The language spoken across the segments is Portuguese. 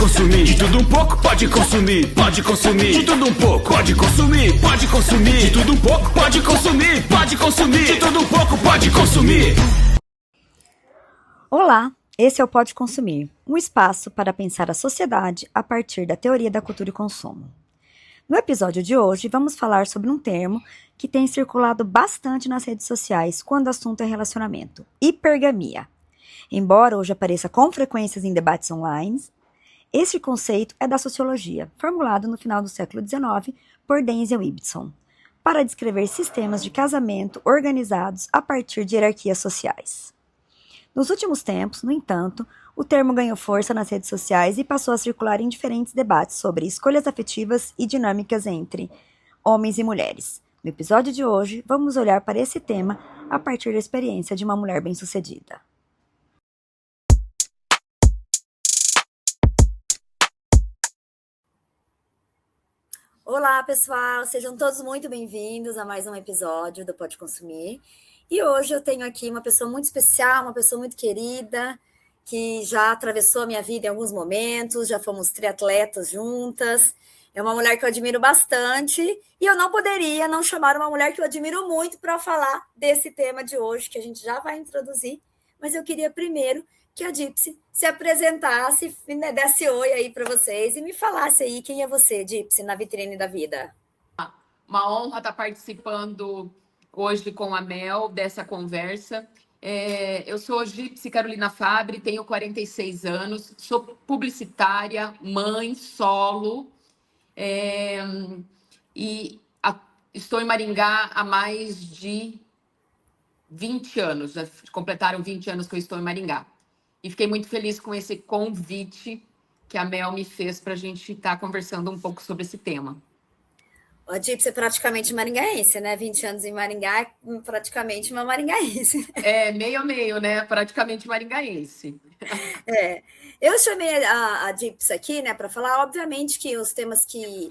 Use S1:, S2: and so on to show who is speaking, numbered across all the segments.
S1: consumir. De tudo um pouco, pode consumir, pode consumir. De tudo um pouco, pode consumir, pode consumir. De tudo um pouco, pode consumir, pode consumir. De tudo um pouco, pode consumir.
S2: Olá, esse é o Pode Consumir, um espaço para pensar a sociedade a partir da teoria da cultura e consumo. No episódio de hoje, vamos falar sobre um termo que tem circulado bastante nas redes sociais quando o assunto é relacionamento: hipergamia. Embora hoje apareça com frequências em debates online, esse conceito é da sociologia, formulado no final do século XIX por Denzel Ibsen, para descrever sistemas de casamento organizados a partir de hierarquias sociais. Nos últimos tempos, no entanto, o termo ganhou força nas redes sociais e passou a circular em diferentes debates sobre escolhas afetivas e dinâmicas entre homens e mulheres. No episódio de hoje, vamos olhar para esse tema a partir da experiência de uma mulher bem-sucedida. Olá, pessoal! Sejam todos muito bem-vindos a mais um episódio do Pode Consumir. E hoje eu tenho aqui uma pessoa muito especial, uma pessoa muito querida, que já atravessou a minha vida em alguns momentos, já fomos triatletas juntas. É uma mulher que eu admiro bastante e eu não poderia não chamar uma mulher que eu admiro muito para falar desse tema de hoje, que a gente já vai introduzir. Mas eu queria primeiro que a Gypsy se apresentasse, né, desse oi aí para vocês e me falasse aí quem é você, Gypsy, na vitrine da vida.
S3: Uma honra estar participando hoje com a Mel dessa conversa. Eu sou Gypsy Carolina Fabbri, tenho 46 anos, sou publicitária, mãe, solo, e estou em Maringá há mais de 20 anos, já completaram 20 anos que eu estou em Maringá. E fiquei muito feliz com esse convite que a Mel me fez para a gente estar conversando um pouco sobre esse tema.
S2: A Gypsy é praticamente maringaense, né? 20 anos em Maringá é praticamente uma maringaense.
S3: Meio a meio, né? Praticamente maringaense.
S2: Eu chamei a Gypsy aqui, né, para falar, obviamente, que os temas que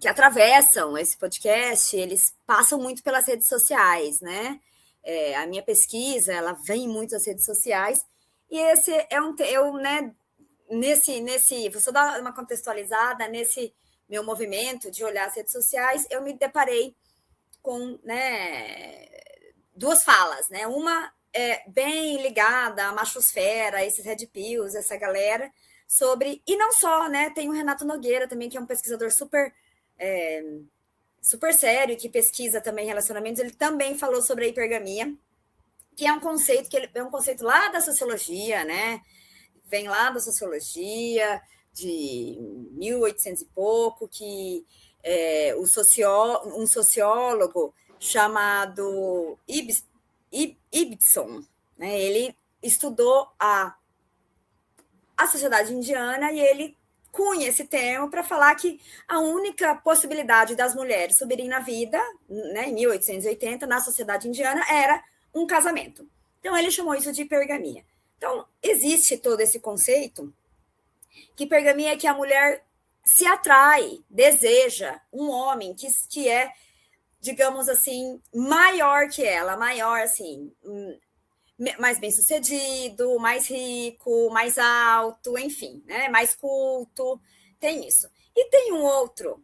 S2: atravessam esse podcast, eles passam muito pelas redes sociais, né? A minha pesquisa, ela vem muito das redes sociais, e esse é né, vou só dar uma contextualizada, nesse meu movimento de olhar as redes sociais, eu me deparei com, né, duas falas, né? Uma é bem ligada à machosfera, esses red pills, essa galera, sobre... E não só, né? Tem o Renato Nogueira também, que é um pesquisador super sério, que pesquisa também relacionamentos. Ele também falou sobre a hipergamia, que é um conceito lá da sociologia, né? Vem lá da sociologia, de 1800 e pouco, que um sociólogo chamado Ibsen, né, ele estudou a sociedade indiana e ele cunha esse termo para falar que a única possibilidade das mulheres subirem na vida, né, em 1880, na sociedade indiana, era um casamento. Então, ele chamou isso de hipergamia. Então, existe todo esse conceito que hipergamia é que a mulher se atrai, deseja um homem que é, digamos assim, maior que ela, maior, assim, mais bem-sucedido, mais rico, mais alto, enfim, né? Mais culto, tem isso. E tem um outro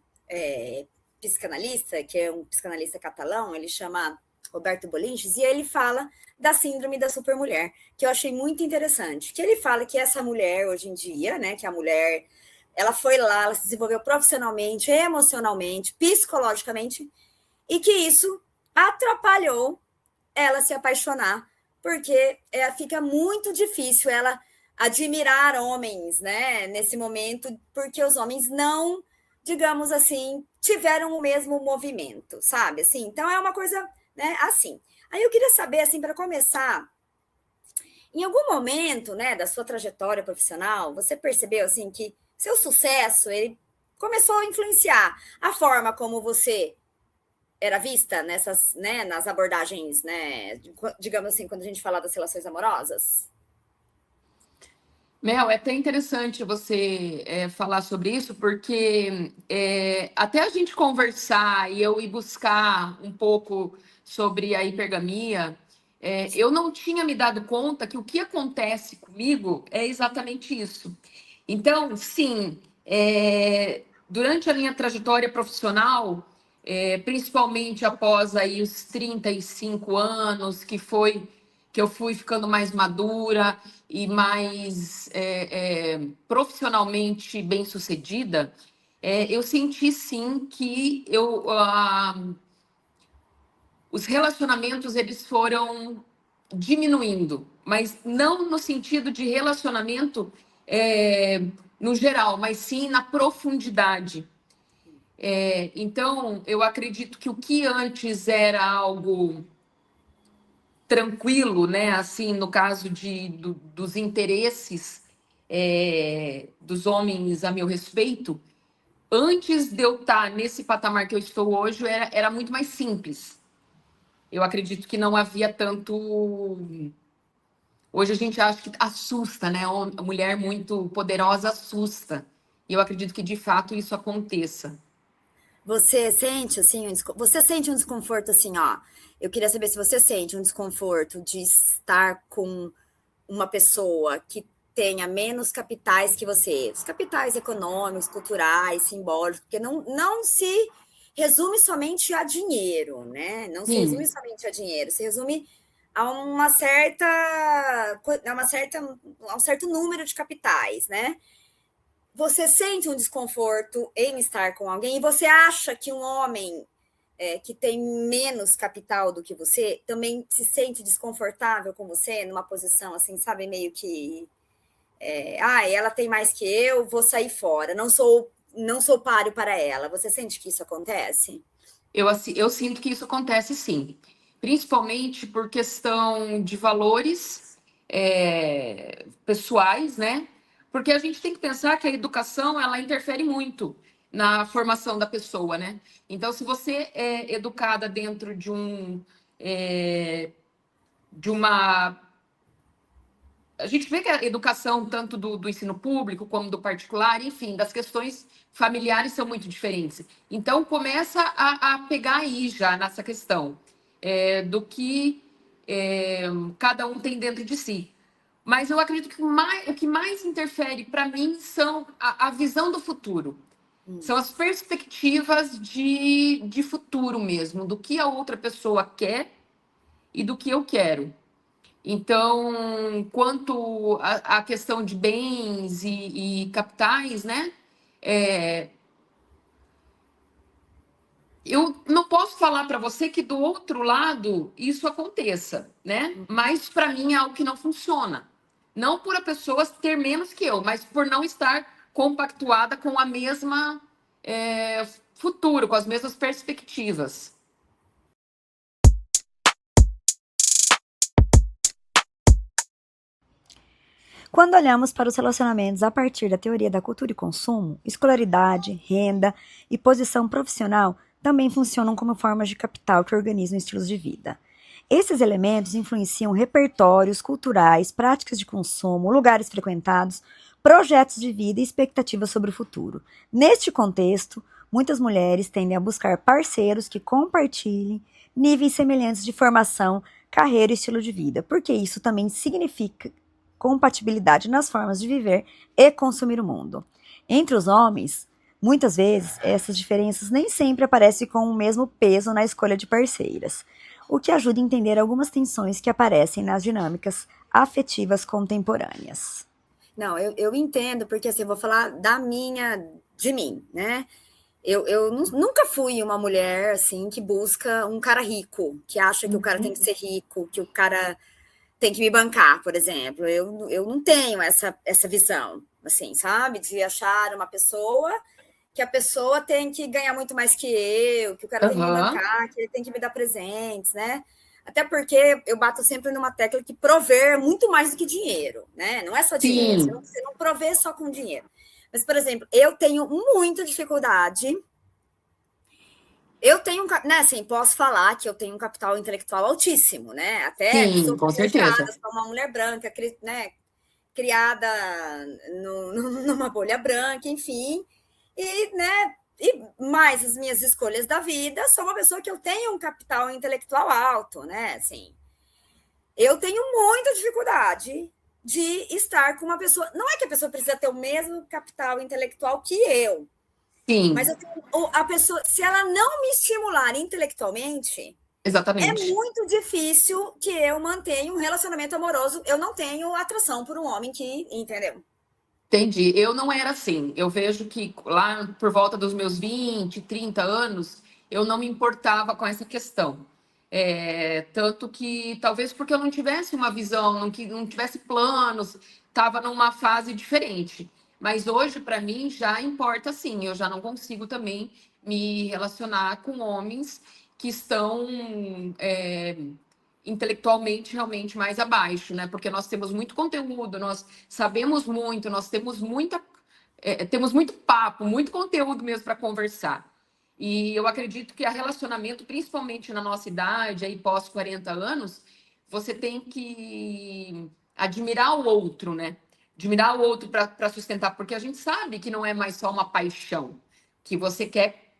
S2: psicanalista, que é um psicanalista catalão, ele chama Roberto Bolinches, e ele fala da síndrome da supermulher, que eu achei muito interessante, que ele fala que essa mulher, hoje em dia, né, que a mulher, ela foi lá, ela se desenvolveu profissionalmente, emocionalmente, psicologicamente, e que isso atrapalhou ela se apaixonar, porque fica muito difícil ela admirar homens, né, nesse momento, porque os homens não, digamos assim, tiveram o mesmo movimento, sabe? Assim, então é uma coisa, né, assim. Aí eu queria saber, assim, para começar, em algum momento, né, da sua trajetória profissional, você percebeu, assim, que seu sucesso, ele começou a influenciar a forma como você era vista nessas, né, nas abordagens, né, digamos assim, quando a gente fala das relações amorosas?
S3: Mel, é até interessante você falar sobre isso, porque até a gente conversar e eu ir buscar um pouco sobre a hipergamia, eu não tinha me dado conta que o que acontece comigo é exatamente isso. Então, sim, durante a minha trajetória profissional, principalmente após aí os 35 anos, que eu fui ficando mais madura e mais profissionalmente bem-sucedida, eu senti sim que os relacionamentos eles foram diminuindo, mas não no sentido de relacionamento no geral, mas sim na profundidade. Então, eu acredito que o que antes era algo tranquilo, né? Assim, no caso dos interesses dos homens a meu respeito, antes de eu estar nesse patamar que eu estou hoje, era muito mais simples. Eu acredito que não havia tanto. Hoje a gente acha que assusta, né? A mulher muito poderosa assusta. E eu acredito que de fato isso aconteça.
S2: Você sente assim, você sente um desconforto assim, ó. Eu queria saber se você sente um desconforto de estar com uma pessoa que tenha menos capitais que você, os capitais econômicos, culturais, simbólicos, porque não se resume somente a dinheiro, né? Não se resume
S3: Sim,
S2: somente a dinheiro, se resume a a um certo número de capitais, né? Você sente um desconforto em estar com alguém e você acha que um homem que tem menos capital do que você também se sente desconfortável com você numa posição assim, sabe, meio que ela tem mais que eu, vou sair fora, não sou páreo para ela. Você sente que isso acontece?
S3: eu sinto que isso acontece sim. Principalmente por questão de valores pessoais, né? Porque a gente tem que pensar que a educação ela interfere muito na formação da pessoa, né? Então, se você é educada dentro de uma. A gente vê que a educação, tanto do ensino público como do particular, enfim, das questões familiares são muito diferentes. Então, começa a pegar aí já nessa questão do que cada um tem dentro de si. Mas eu acredito que o que mais interfere para mim são a visão do futuro. São as perspectivas de futuro mesmo, do que a outra pessoa quer e do que eu quero. Então, quanto à questão de bens e capitais, né? Eu não posso falar para você que do outro lado isso aconteça, né? Mas para mim é algo que não funciona. Não por a pessoa ter menos que eu, mas por não estar compactuada com a mesma futuro, com as mesmas perspectivas.
S4: Quando olhamos para os relacionamentos a partir da teoria da cultura e consumo, escolaridade, renda e posição profissional também funcionam como formas de capital que organizam estilos de vida. Esses elementos influenciam repertórios culturais, práticas de consumo, lugares frequentados, projetos de vida e expectativas sobre o futuro. Neste contexto, muitas mulheres tendem a buscar parceiros que compartilhem níveis semelhantes de formação, carreira e estilo de vida, porque isso também significa compatibilidade nas formas de viver e consumir o mundo. Entre os homens, muitas vezes, essas diferenças nem sempre aparecem com o mesmo peso na escolha de parceiras, o que ajuda a entender algumas tensões que aparecem nas dinâmicas afetivas contemporâneas.
S2: Não, eu entendo, porque assim, eu vou falar de mim, né? Eu nunca fui uma mulher assim que busca um cara rico, que acha que o cara tem que ser rico, que o cara tem que me bancar, por exemplo. Eu não tenho essa visão, assim, sabe? De achar uma pessoa que a pessoa tem que ganhar muito mais que eu, que o cara tem que me
S3: Aham.
S2: bancar, que ele tem que me dar presentes, né? Até porque eu bato sempre numa tecla que prover é muito mais do que dinheiro, né? Não é só dinheiro,
S3: Sim.
S2: você não provê só com dinheiro. Mas, por exemplo, eu tenho muita dificuldade. Eu tenho, né, assim, posso falar que eu tenho um capital intelectual altíssimo, né? Até
S3: Sim,
S2: sou
S3: com certeza.
S2: privilegiada, sou uma mulher branca, né, criada numa bolha branca, enfim. E, né, e mais as minhas escolhas da vida, sou uma pessoa que eu tenho um capital intelectual alto, né? Assim, Eu tenho muita dificuldade de estar com uma pessoa. Não é que a pessoa precisa ter o mesmo capital intelectual que eu, mas
S3: Sim,
S2: eu tenho, a pessoa, se ela não me estimular intelectualmente, é
S3: exatamente.
S2: muito difícil que eu mantenha um relacionamento amoroso. Eu não tenho atração por um homem que, entendeu?
S3: Entendi. Eu não era assim. Eu vejo que lá por volta dos meus 20, 30 anos, eu não me importava com essa questão. Tanto que talvez porque eu não tivesse uma visão, não tivesse planos, estava numa fase diferente. Mas hoje, para mim, já importa sim. Eu já não consigo também me relacionar com homens que estão intelectualmente realmente mais abaixo, né? Porque nós temos muito conteúdo, nós sabemos muito, nós temos temos muito papo, muito conteúdo mesmo para conversar. E eu acredito que a relacionamento, principalmente na nossa idade, aí pós 40 anos, você tem que admirar o outro, né? Admirar o outro para sustentar, porque a gente sabe que não é mais só uma paixão, que você quer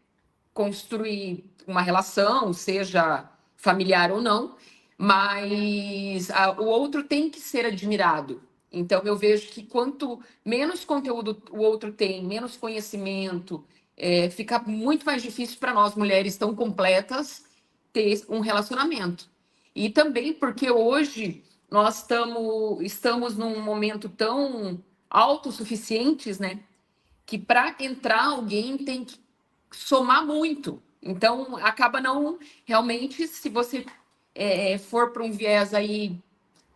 S3: construir uma relação, seja familiar ou não, mas o outro tem que ser admirado. Então, eu vejo que quanto menos conteúdo o outro tem, menos conhecimento, fica muito mais difícil para nós, mulheres tão completas, ter um relacionamento. E também porque hoje nós estamos num momento tão autossuficientes, né? Que para entrar alguém tem que somar muito. Então, acaba não realmente, se você for para um viés aí,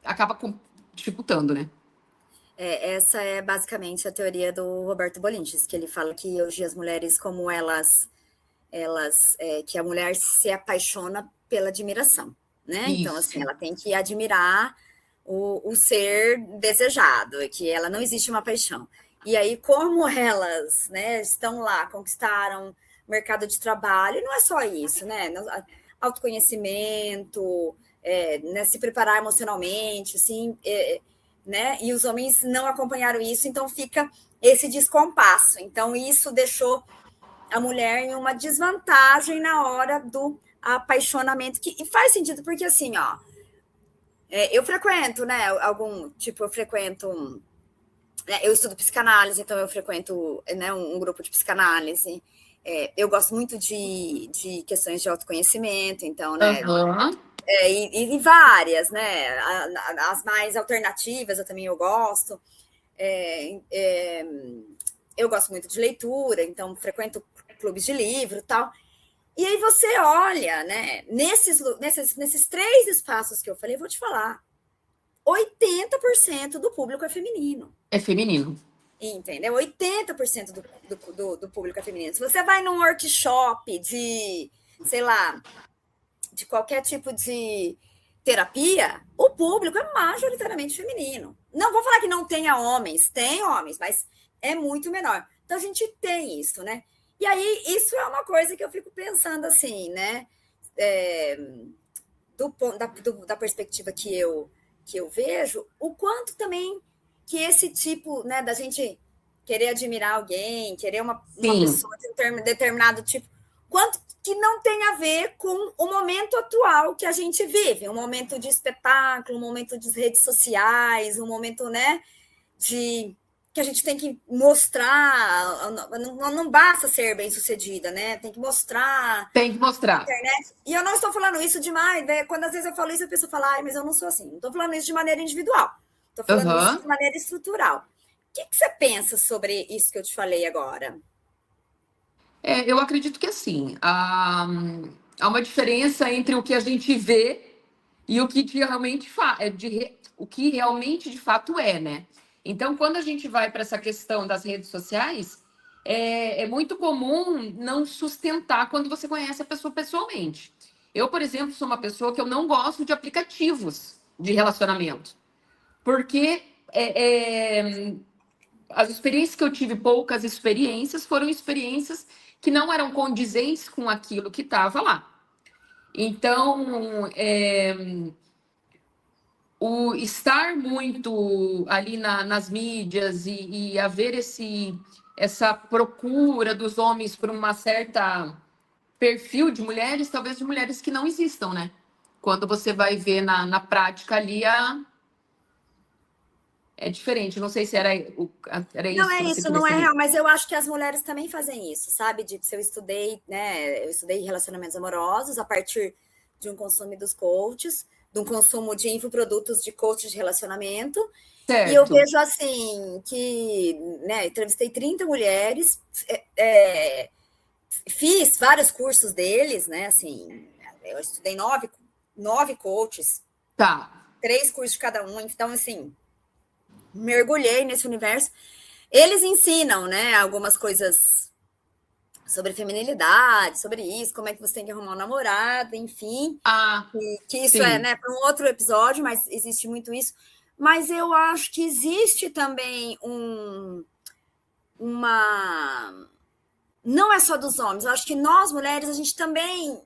S3: acaba dificultando, né?
S2: Essa é basicamente a teoria do Roberto Bolinches, que ele fala que hoje as mulheres, como que a mulher se apaixona pela admiração, né? Então, assim,
S3: Isso.
S2: ela tem que admirar o ser desejado, que ela não existe uma paixão. E aí, como elas, né, estão lá, conquistaram o mercado de trabalho, e não é só isso, né? Autoconhecimento, né, se preparar emocionalmente, assim, né? E os homens não acompanharam isso, então fica esse descompasso. Então, isso deixou a mulher em uma desvantagem na hora do apaixonamento, que e faz sentido, porque assim, ó, eu frequento, né, eu frequento, né, eu estudo psicanálise, então eu frequento, né, um grupo de psicanálise, eu gosto muito de questões de autoconhecimento, então, né,
S3: Aham.
S2: e várias, né, as mais alternativas eu gosto, é, é, eu gosto muito de leitura, então frequento clubes de livro e tal. E aí você olha, né, nesses três espaços que eu falei, eu vou te falar, 80% do público é feminino.
S3: É feminino.
S2: Entendeu? 80% do público é feminino. Se você vai num workshop de, sei lá, de qualquer tipo de terapia, o público é majoritariamente feminino. Não vou falar que não tenha homens, tem homens, mas é muito menor. Então a gente tem isso, né? E aí isso é uma coisa que eu fico pensando assim, né? É, da perspectiva que eu vejo, o quanto também que esse tipo, né, da gente querer admirar alguém, querer uma
S3: Sim,
S2: pessoa de um determinado tipo, quanto que não tem a ver com o momento atual que a gente vive, um momento de espetáculo, um momento de redes sociais, um momento, né, de que a gente tem que mostrar, não basta ser bem-sucedida, né? Tem que mostrar
S3: tem que mostrar.
S2: internet. E eu não estou falando isso demais, né? Quando às vezes eu falo isso, a pessoa fala, ai, mas eu não sou assim. Não estou falando isso de maneira individual. Estou falando isso
S3: Aham.
S2: de maneira estrutural. O que você pensa sobre isso que eu te falei agora?
S3: Eu acredito que assim, há uma diferença entre o que a gente vê e o que o que realmente de fato é, né? Então, quando a gente vai para essa questão das redes sociais, é muito comum não sustentar quando você conhece a pessoa pessoalmente. Eu, por exemplo, sou uma pessoa que eu não gosto de aplicativos de relacionamento, porque as experiências que eu tive, poucas experiências, foram experiências que não eram condizentes com aquilo que estava lá. Então, o estar muito ali nas mídias e haver essa procura dos homens por uma certa perfil de mulheres, talvez de mulheres que não existam, né? quando você vai ver na prática ali, é diferente. Não sei se era isso
S2: Não é
S3: que você
S2: isso,
S3: queria
S2: não é
S3: saber.
S2: real, mas eu acho que as mulheres também fazem isso, sabe? Se eu estudei, né? Eu estudei relacionamentos amorosos a partir de um consumo dos coaches, de um consumo de infoprodutos de coach de relacionamento. E eu
S3: Certo.
S2: vejo assim que, né, entrevistei 30 mulheres, fiz vários cursos deles, né? Assim, eu estudei nove coaches,
S3: Tá.
S2: 3 cursos de cada um, então assim, mergulhei nesse universo. Eles ensinam, né, algumas coisas sobre feminilidade, sobre isso, como é que você tem que arrumar um namorado, enfim.
S3: Ah,
S2: Que isso é,
S3: sim.
S2: né, para um outro episódio, mas existe muito isso. Mas eu acho que existe também uma. Não é só dos homens, eu acho que nós, mulheres, a gente também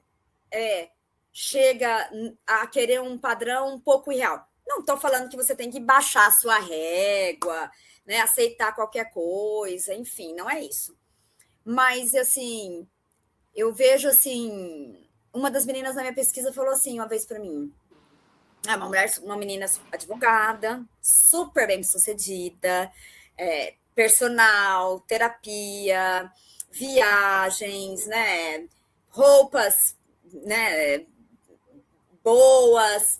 S2: chega a querer um padrão um pouco irreal. Não estou falando que você tem que baixar a sua régua, né, aceitar qualquer coisa, enfim, não é isso. Mas, assim, eu vejo, assim, uma das meninas na minha pesquisa falou assim uma vez para mim, uma menina advogada, super bem sucedida, personal, terapia, viagens, né, roupas, né, boas,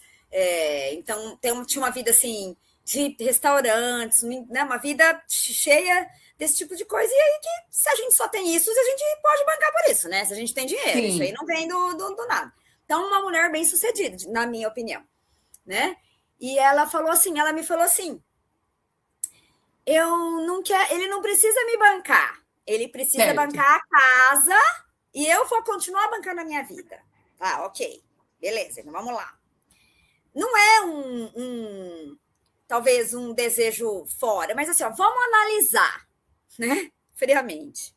S2: então tinha uma vida assim de restaurantes, né, uma vida cheia desse tipo de coisa, e aí que se a gente só tem isso, a gente pode bancar por isso, né? Se a gente tem dinheiro, isso aí
S3: Sim.
S2: não vem do nada. Então, uma mulher bem sucedida, na minha opinião, né? E ela me falou assim, ele não precisa me bancar, ele precisa
S3: Certo.
S2: bancar a casa e eu vou continuar bancando a minha vida. Ah, ok, beleza, então vamos lá. Não é talvez um desejo fora, mas assim, ó, vamos analisar, né, friamente.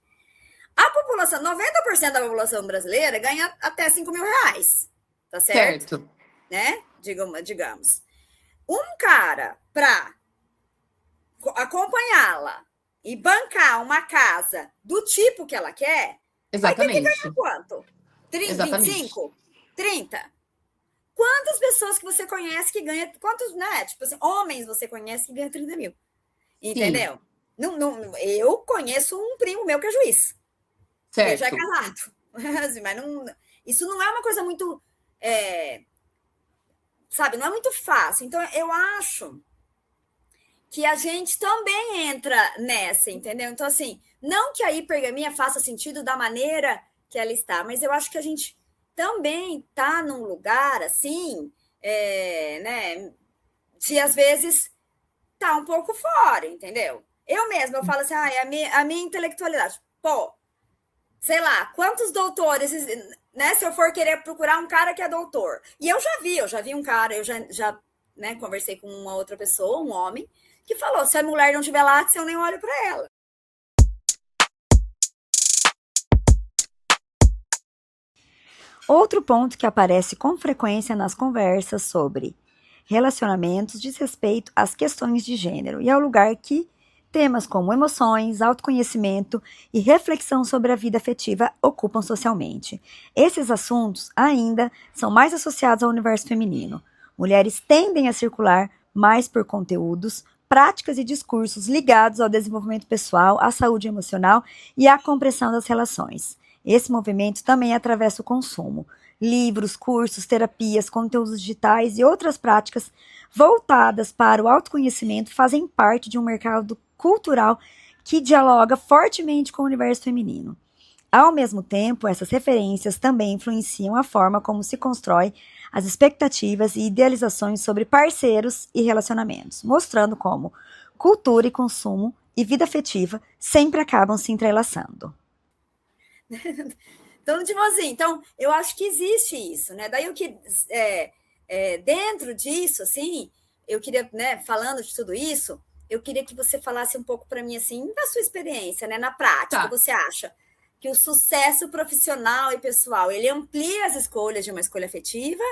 S2: A população, 90% da população brasileira ganha até 5 mil reais, tá certo?
S3: Certo.
S2: Né? Digamos. Um cara para acompanhá-la e bancar uma casa do tipo que ela quer, vai ter que ganhar
S3: Exatamente.
S2: quanto?
S3: Exatamente.
S2: 25? 30? Quantas pessoas que você conhece que ganha, quantos, né? Tipo assim, homens você conhece que ganha 30 mil?
S3: Sim.
S2: Entendeu? Eu conheço um primo meu que é juiz. E ele já é
S3: Certo.
S2: casado. Mas isso não é uma coisa muito. Sabe, não é muito fácil. Então, eu acho que a gente também entra nessa, entendeu? Então, assim, não que a hipergamia faça sentido da maneira que ela está, mas eu acho que a gente também está num lugar assim, né? De às vezes tá um pouco fora, entendeu? Eu mesma, eu falo assim, a minha intelectualidade. Pô, sei lá, quantos doutores, né? Se eu for querer procurar um cara que é doutor. E eu já vi um cara, eu já né, conversei com uma outra pessoa, um homem, que falou: se a mulher não tiver látice, eu nem olho para ela.
S4: Outro ponto que aparece com frequência nas conversas sobre relacionamentos diz respeito às questões de gênero e ao lugar que temas como emoções, autoconhecimento e reflexão sobre a vida afetiva ocupam socialmente. Esses assuntos ainda são mais associados ao universo feminino. Mulheres tendem a circular mais por conteúdos, práticas e discursos ligados ao desenvolvimento pessoal, à saúde emocional e à compreensão das relações. Esse movimento também atravessa o consumo. Livros, cursos, terapias, conteúdos digitais e outras práticas voltadas para o autoconhecimento fazem parte de um mercado cultural que dialoga fortemente com o universo feminino. Ao mesmo tempo, essas referências também influenciam a forma como se constrói as expectativas e idealizações sobre parceiros e relacionamentos, mostrando como cultura e consumo e vida afetiva sempre acabam se entrelaçando.
S2: Então, tipo assim, eu acho que existe isso, né? Daí o que dentro disso, assim, eu queria, né, falando de tudo isso, eu queria que você falasse um pouco para mim, assim, da sua experiência, né, na prática.
S3: Tá.
S2: Você acha que o sucesso profissional e pessoal, ele amplia as escolhas de uma escolha afetiva,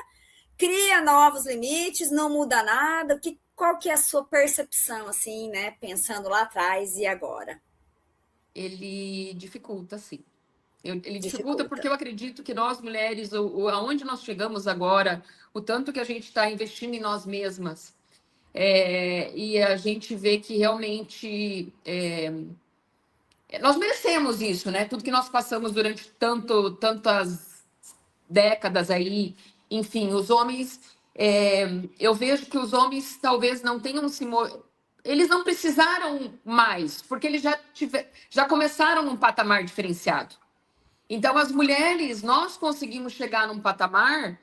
S2: cria novos limites, não muda nada? Qual que é a sua percepção, assim, né, pensando lá atrás e agora?
S3: Ele dificulta, sim. Ele dificulta porque eu acredito que nós, mulheres, aonde nós chegamos agora, o tanto que a gente está investindo em nós mesmas, e a gente vê que realmente nós merecemos isso, né? Tudo que nós passamos durante tantas décadas aí, enfim, os homens, eu vejo que os homens talvez não tenham eles não precisaram mais, porque eles já começaram num patamar diferenciado. Então, as mulheres, nós conseguimos chegar num patamar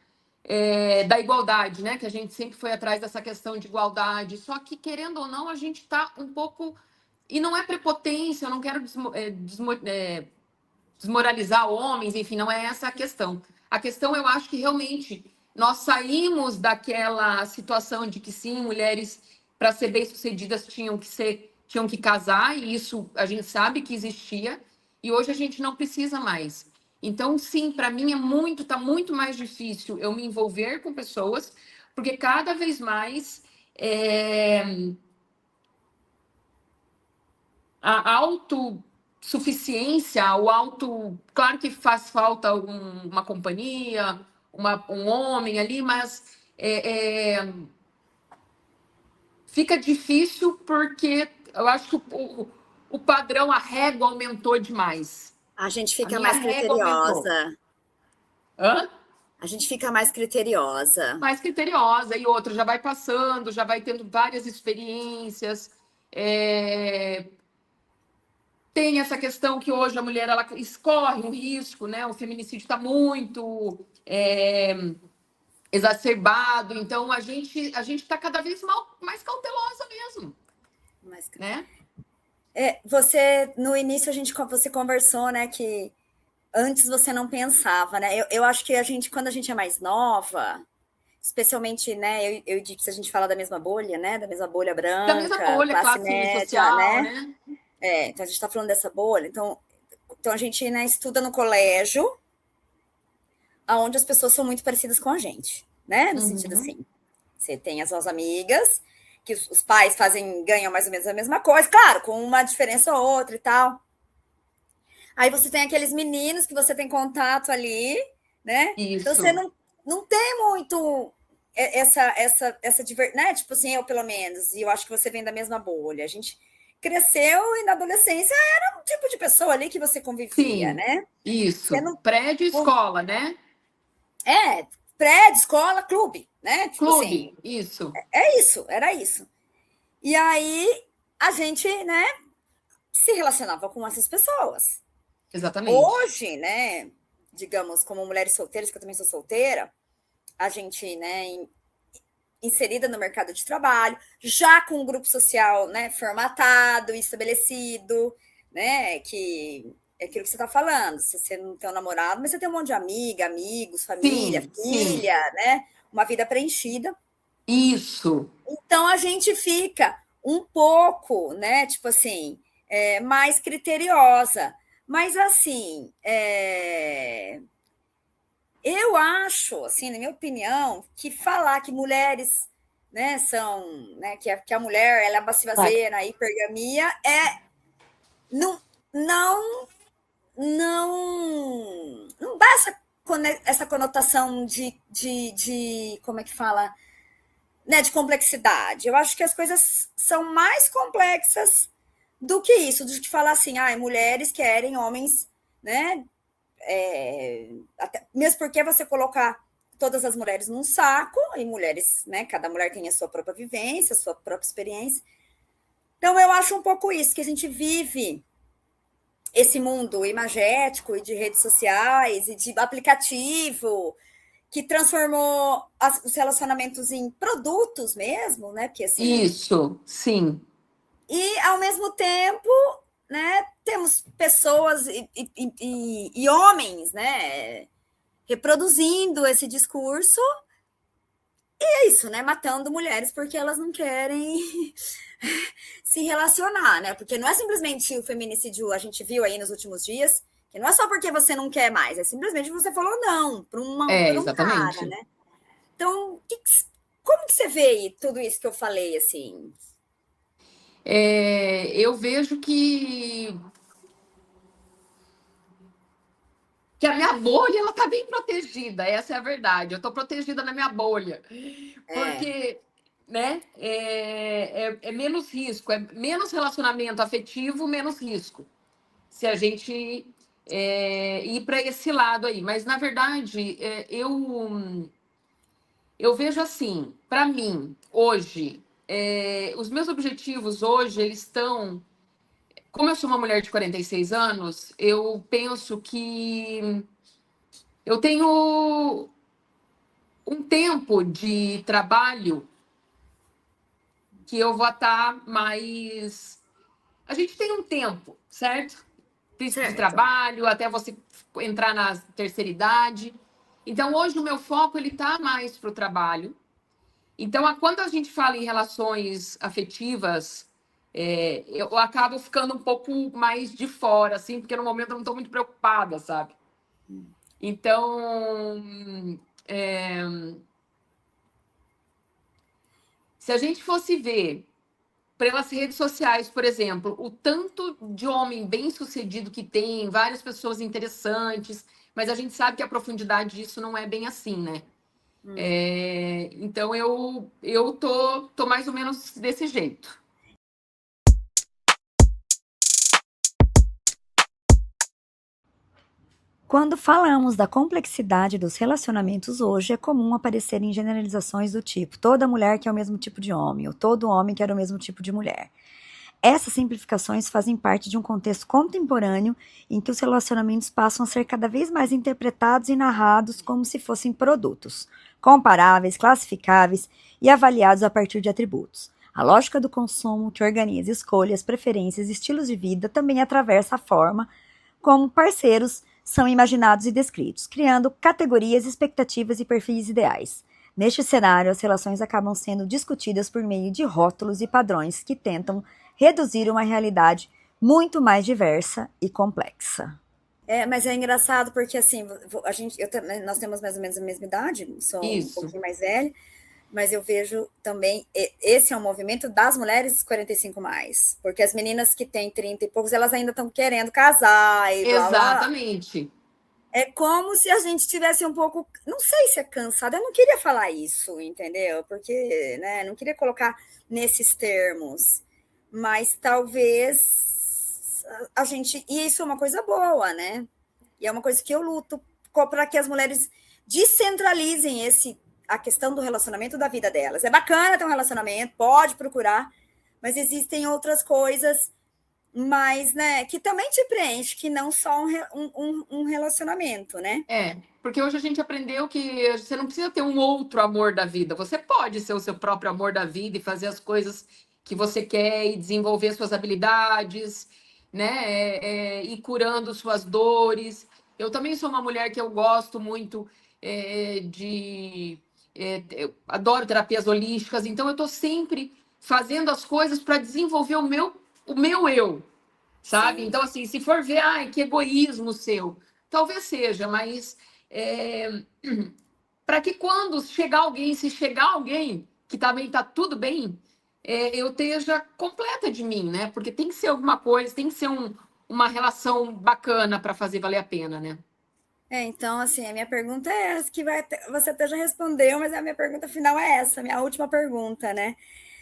S3: da igualdade, né? Que a gente sempre foi atrás dessa questão de igualdade. Só que, querendo ou não, a gente está um pouco... E não é prepotência, eu não quero desmoralizar homens, enfim, não é essa a questão. A questão, eu acho que realmente nós saímos daquela situação de que sim, mulheres, para ser bem-sucedidas, tinham que casar, e isso a gente sabe que existia, e hoje a gente não precisa mais. Então, sim, para mim tá muito mais difícil eu me envolver com pessoas, porque cada vez mais a autossuficiência, claro que faz falta uma companhia, um homem ali, mas fica difícil porque eu acho que o padrão, a régua aumentou demais.
S2: A gente fica mais criteriosa.
S3: Hã?
S2: A gente fica mais criteriosa.
S3: Mais criteriosa, e outro já vai passando, já vai tendo várias experiências. Tem essa questão que hoje a mulher ela escorre um risco, né? O feminicídio está muito exacerbado, então a gente está cada vez mais cautelosa mesmo, né?
S2: Você, no início, você conversou, né, que antes você não pensava, né? Eu acho que quando a gente é mais nova, especialmente, né, eu e Dips, a gente fala da mesma bolha, né? Da mesma bolha branca,
S3: da mesma bolha, classe média, social, né?
S2: Então a gente está falando dessa bolha. Então a gente, né, estuda no colégio, onde as pessoas são muito parecidas com a gente, né? No sentido assim, você tem as suas amigas, que os pais ganham mais ou menos a mesma coisa, claro, com uma diferença ou outra e tal. Aí você tem aqueles meninos que você tem contato ali, né?
S3: Isso.
S2: Então você não tem muito essa né? Tipo assim, eu pelo menos, e eu acho que você vem da mesma bolha. A gente cresceu e na adolescência era um tipo de pessoa ali que você convivia,
S3: sim,
S2: né?
S3: Isso, prédio e escola, né?
S2: Prédio, escola, clube, né? Tipo
S3: clube,
S2: assim,
S3: isso.
S2: Era isso. E aí a gente, né, se relacionava com essas pessoas.
S3: Exatamente.
S2: Hoje, né, digamos, como mulheres solteiras, que eu também sou solteira, a gente, né, inserida no mercado de trabalho, já com um grupo social, né, formatado, estabelecido, né, que é aquilo que você está falando, você não tem um namorado, mas você tem um monte de amigos, família, filha, né, uma vida preenchida.
S3: Isso.
S2: Então, a gente fica um pouco, né, tipo assim, mais criteriosa. Mas, assim, eu acho, assim, na minha opinião, que falar que mulheres, né, são, né, que a mulher ela é bacivazeira, a hipergamia, não dá essa conotação de como é que fala, né, de complexidade. Eu acho que as coisas são mais complexas do que isso, do que falar assim, mulheres querem homens, né? Mesmo porque você colocar todas as mulheres num saco, e mulheres, né? Cada mulher tem a sua própria vivência, a sua própria experiência. Então, eu acho um pouco isso, que a gente vive esse mundo imagético e de redes sociais e de aplicativo que transformou os relacionamentos em produtos mesmo, né? Porque, assim,
S3: isso, sim.
S2: E, ao mesmo tempo, né, temos pessoas e homens, né, reproduzindo esse discurso, e é isso, né, matando mulheres porque elas não querem se relacionar, né? Porque não é simplesmente o feminicídio, a gente viu aí nos últimos dias, que não é só porque você não quer mais, é simplesmente você falou não para um cara, né? Então, como que você vê tudo isso que eu falei, assim?
S3: Eu vejo que que a minha bolha, ela tá bem protegida, essa é a verdade. Eu tô protegida na minha bolha. Porque, né, é menos risco, é menos relacionamento afetivo, menos risco. Se a gente ir para esse lado aí. Mas, na verdade, eu vejo assim, para mim, hoje, os meus objetivos hoje, eles estão... Como eu sou uma mulher de 46 anos, eu penso que eu tenho um tempo de trabalho que eu vou estar mais... A gente tem um tempo, certo? De
S2: Certo.
S3: trabalho, até você entrar na terceira idade. Então, hoje, o meu foco ele tá mais para o trabalho. Então, quando a gente fala em relações afetivas, eu acabo ficando um pouco mais de fora, assim, porque no momento eu não estou muito preocupada, sabe? Então, se a gente fosse ver pelas redes sociais, por exemplo, o tanto de homem bem-sucedido que tem, várias pessoas interessantes, mas a gente sabe que a profundidade disso não é bem assim, né? Então, eu tô mais ou menos desse jeito.
S4: Quando falamos da complexidade dos relacionamentos hoje, é comum aparecerem generalizações do tipo toda mulher quer o mesmo tipo de homem, ou todo homem quer o mesmo tipo de mulher. Essas simplificações fazem parte de um contexto contemporâneo em que os relacionamentos passam a ser cada vez mais interpretados e narrados como se fossem produtos, comparáveis, classificáveis e avaliados a partir de atributos. A lógica do consumo, que organiza escolhas, preferências e estilos de vida, também atravessa a forma como parceiros são imaginados e descritos, criando categorias, expectativas e perfis ideais. Neste cenário, as relações acabam sendo discutidas por meio de rótulos e padrões que tentam reduzir uma realidade muito mais diversa e complexa.
S2: Mas é engraçado porque, assim, nós temos mais ou menos a mesma idade, sou um pouquinho mais velha, mas eu vejo também, esse é um movimento das mulheres 45 mais, porque as meninas que têm 30 e poucos, elas ainda estão querendo casar e blá, blá, blá.
S3: Exatamente.
S2: É como se a gente tivesse um pouco, não sei se é cansada, eu não queria falar isso, entendeu? Porque, né, não queria colocar nesses termos, mas talvez a gente, e isso é uma coisa boa, né? E é uma coisa que eu luto para que as mulheres descentralizem a questão do relacionamento da vida delas. É bacana ter um relacionamento, pode procurar, mas existem outras coisas mais, né, que também te preenche, que não só um relacionamento, né?
S3: Porque hoje a gente aprendeu que você não precisa ter um outro amor da vida, você pode ser o seu próprio amor da vida e fazer as coisas que você quer e desenvolver suas habilidades, né, ir curando suas dores. Eu também sou uma mulher que eu gosto muito eu adoro terapias holísticas, então eu estou sempre fazendo as coisas para desenvolver o meu eu, sabe? Sim. Então, assim, se for ver, que egoísmo seu, talvez seja, mas para que quando chegar alguém, se chegar alguém que também está tudo bem, eu esteja completa de mim, né? Porque tem que ser alguma coisa, tem que ser uma relação bacana para fazer valer a pena, né?
S2: Então, assim, a minha pergunta é essa, que você até já respondeu, mas a minha pergunta final é essa, a minha última pergunta, né?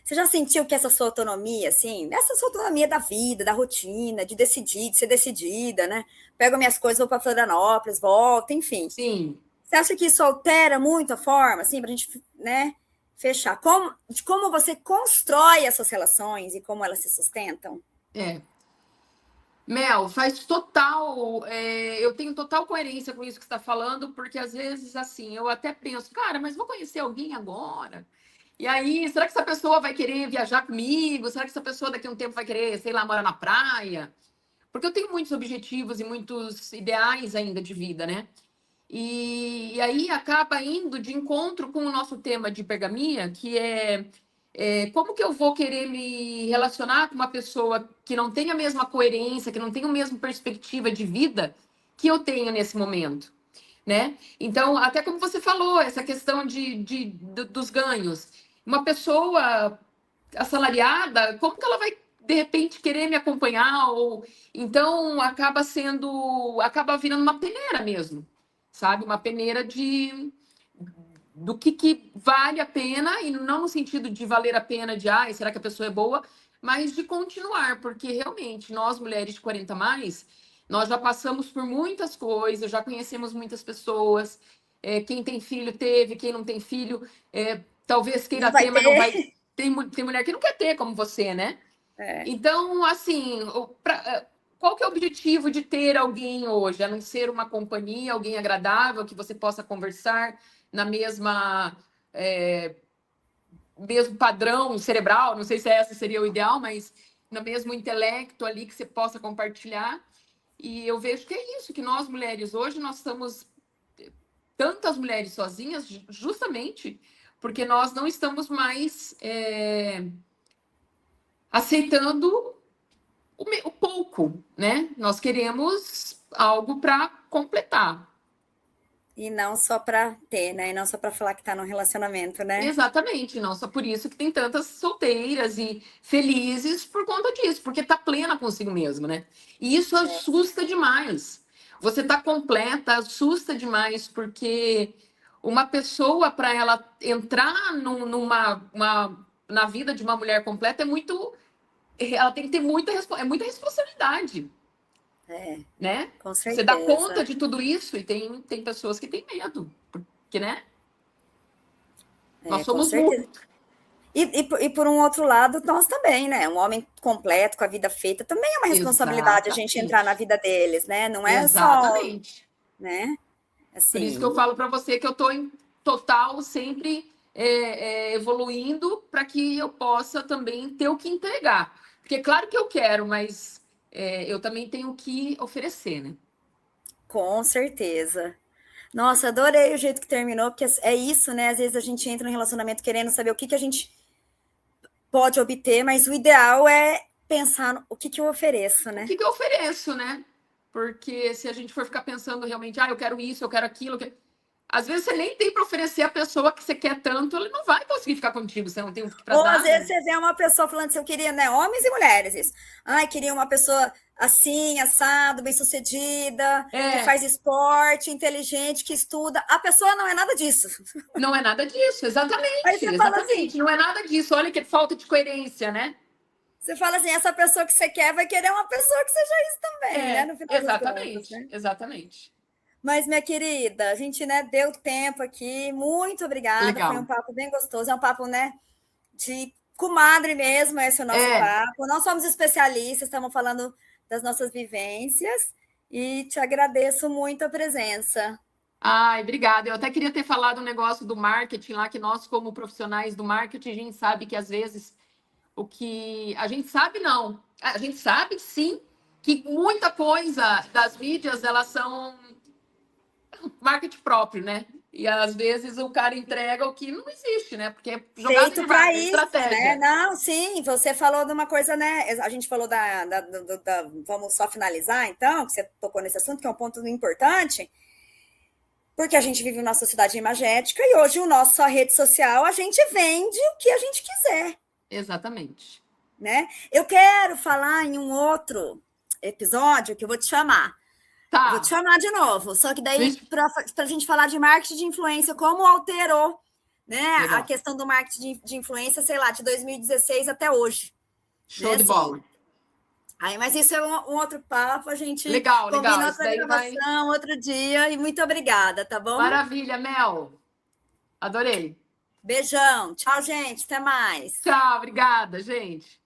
S2: Você já sentiu que essa sua autonomia, assim, essa sua autonomia da vida, da rotina, de decidir, de ser decidida, né? Pego minhas coisas, vou para Florianópolis, volto, enfim.
S3: Sim.
S2: Você acha que isso altera muito a forma, assim, para a gente, né, fechar? De como você constrói essas relações e como elas se sustentam?
S3: Mel, faz total. Eu tenho total coerência com isso que você está falando, porque às vezes, assim, eu até penso, cara, mas vou conhecer alguém agora. E aí, será que essa pessoa vai querer viajar comigo? Será que essa pessoa daqui a um tempo vai querer, sei lá, morar na praia? Porque eu tenho muitos objetivos e muitos ideais ainda de vida, né? E aí acaba indo de encontro com o nosso tema de hipergamia, que como que eu vou querer me relacionar com uma pessoa que não tem a mesma coerência, que não tem a mesma perspectiva de vida que eu tenho nesse momento, né? Então, até como você falou, essa questão dos ganhos. Uma pessoa assalariada, como que ela vai de repente querer me acompanhar, ou então acaba virando uma peneira mesmo, sabe? Uma peneira do que vale a pena, e não no sentido de valer a pena de, será que a pessoa é boa, mas de continuar, porque realmente nós, mulheres de 40 mais, nós já passamos por muitas coisas, já conhecemos muitas pessoas, quem tem filho teve, quem não tem filho, talvez queira ter, mas não vai. Tem mulher que não quer ter, como você, né? Então, assim, qual que é o objetivo de ter alguém hoje? A não ser uma companhia, alguém agradável, que você possa conversar na mesmo padrão cerebral, não sei se esse seria o ideal, mas no mesmo intelecto ali que você possa compartilhar. E eu vejo que é isso, que nós mulheres hoje, nós estamos tantas mulheres sozinhas justamente porque nós não estamos mais aceitando o pouco, né? Nós queremos algo para completar.
S2: E não só para ter, né? E não só para falar que está num relacionamento, né?
S3: Exatamente, não só por isso que tem tantas solteiras e felizes por conta disso, porque tá plena consigo mesma, né? E isso assusta demais. Você tá completa, assusta demais, porque uma pessoa, para ela entrar na vida de uma mulher completa, ela tem que ter muita responsabilidade. Né?
S2: Com certeza.
S3: Você dá conta de tudo isso, e tem pessoas que têm medo, porque, né? Nós somos muito.
S2: E por um outro lado, nós também, né? Um homem completo, com a vida feita, também é uma responsabilidade a gente entrar na vida deles, né? Não é
S3: Exatamente.
S2: só... Né? Assim...
S3: Por isso que eu falo para você que eu estou em total, sempre evoluindo, para que eu possa também ter o que entregar. Porque claro que eu quero, mas eu também tenho o que oferecer, né?
S2: Com certeza. Nossa, adorei o jeito que terminou, porque é isso, né? Às vezes a gente entra no relacionamento querendo saber o que a gente pode obter, mas o ideal é pensar no o que eu ofereço, né?
S3: O que eu ofereço, né? Porque se a gente for ficar pensando realmente, eu quero isso, eu quero aquilo, às vezes você nem tem para oferecer a pessoa que você quer tanto, ele não vai conseguir ficar contigo, você não tem o que para dar.
S2: Ou às vezes você vê uma pessoa falando que eu queria, né? Homens e mulheres, isso. Queria uma pessoa assim, assado, bem-sucedida, que faz esporte, inteligente, que estuda. A pessoa não é nada disso.
S3: Não é nada disso, exatamente.
S2: Aí você fala assim,
S3: não é nada disso. Olha que falta de coerência, né?
S2: Você fala assim, essa pessoa que você quer vai querer uma pessoa que seja isso também, né? No final
S3: exatamente,
S2: das contas, né?
S3: Exatamente.
S2: Mas, minha querida, a gente, né, deu tempo aqui. Muito obrigada.
S3: Legal.
S2: Foi um papo bem gostoso. É um papo, né, de comadre mesmo, esse é o nosso papo. Não somos especialistas, estamos falando das nossas vivências. E te agradeço muito a presença.
S3: Obrigada. Eu até queria ter falado um negócio do marketing lá, que nós, como profissionais do marketing, a gente sabe que, às vezes, o que... A gente sabe, não. A gente sabe, sim, que muita coisa das mídias, elas são marketing próprio, né? E, às vezes, o cara entrega o que não existe, né? Porque é jogado
S2: feito para isso,
S3: estratégia.
S2: né? Não, sim, você falou de uma coisa, né? A gente falou vamos só finalizar, então, que você tocou nesse assunto, que é um ponto importante, porque a gente vive numa sociedade imagética e hoje a nossa rede social, a gente vende o que a gente quiser.
S3: Exatamente.
S2: Né? Eu quero falar em um outro episódio que eu vou te chamar.
S3: Tá.
S2: Vou te chamar de novo, só que daí para a gente falar de marketing de influência, como alterou, né, a questão do marketing de influência, sei lá, de 2016 até hoje.
S3: Show de bola.
S2: Mas isso é um outro papo, a gente
S3: combina
S2: outra gravação, outro dia, e muito obrigada, tá bom?
S3: Maravilha, Mel. Adorei.
S2: Beijão. Tchau, gente. Até mais.
S3: Tchau, obrigada, gente.